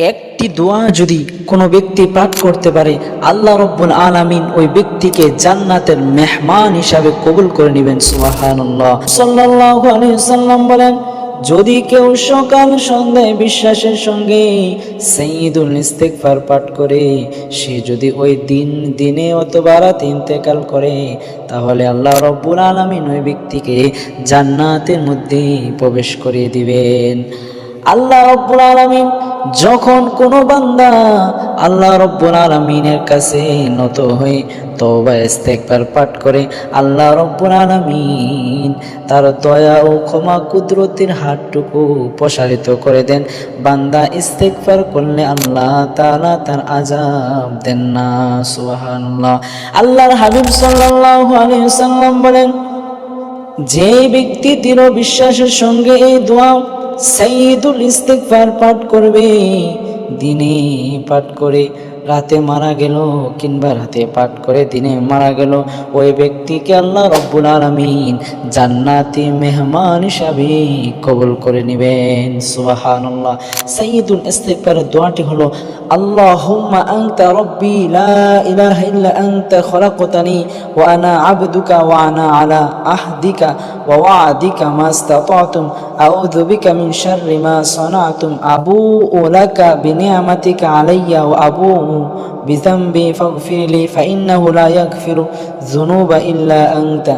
একটি দোয়া যদি কোনো ব্যক্তি পাঠ করতে পারে, আল্লাহ রাব্বুল আলামিন ওই ব্যক্তিকে জান্নাতের মেহমান হিসাবে কবুল করে নেবেন। সুবহানাল্লাহ। সাল্লাল্লাহু আলাইহি ওয়াসাল্লাম বলেন, যদি কেউ সকাল সন্ধ্যায় বিশ্বাসের সঙ্গে সাইয়্যিদুল ইস্তিগফার পাঠ করে, সে যদি ওই দিনে অথবা রাতে ইন্তেকাল করে, তাহলে আল্লাহ রাব্বুল আলামিন ওই ব্যক্তিকে জান্নাতের মধ্যে প্রবেশ করিয়ে দিবেন। আল্লাহ রাব্বুল আলামিন যখন কোনো বান্দা আল্লাহ রাব্বুল আলামিনের কাছে নত হয়ে তওবা ইস্তেগফার পাঠ করে, আল্লাহ রাব্বুল আলামিন তার দয়া ও ক্ষমা কুদরতের হাতটুকু প্রসারিত করে দেন। বান্দা ইস্তেগফার করলে আল্লাহ তাআলা তার আযাব দেন না। সুবহানাল্লাহ। আল্লাহর হাবিব সাল্লাল্লাহু আলাইহি ওয়াসাল্লাম বলেন, যে ব্যক্তি দৃঢ় বিশ্বাসের সঙ্গে এই দোয়া সাইয়্যিদুল ইস্তিগফার পাঠ করবে, দিনে পাঠ করে রাতে মারা গেল, কিংবা রাতে পাঠ করে দিনে মারা গেল, ওই ব্যক্তিকে আল্লাহ রাব্বুল আলামিন জান্নাতি মেহমান হিসাবে কবুল করে নেবেন। সুবহানাল্লাহ। সাইয়্যিদুল ইস্তিগফারের দোয়াটি হলো, আল্লাহুম্মা আনতা রাব্বি লা ইলাহা ইল্লা আনতা খলাকতানি ওয়া আনা আবদুকা ওয়া আনা আলা আহদিকা ওয়া ওয়া'দিকা মাস্তাতা'তুম আউযু বিকা মিন শাররি মা সানা'তুম আবুউ লাকা বিনি'মাতিকা আলাইয়া ওয়া আবুউ বিযামবি ফাগফিরলি ফাইন্নাহু লা ইয়াগফিরু যুনুবা ইল্লা আনতা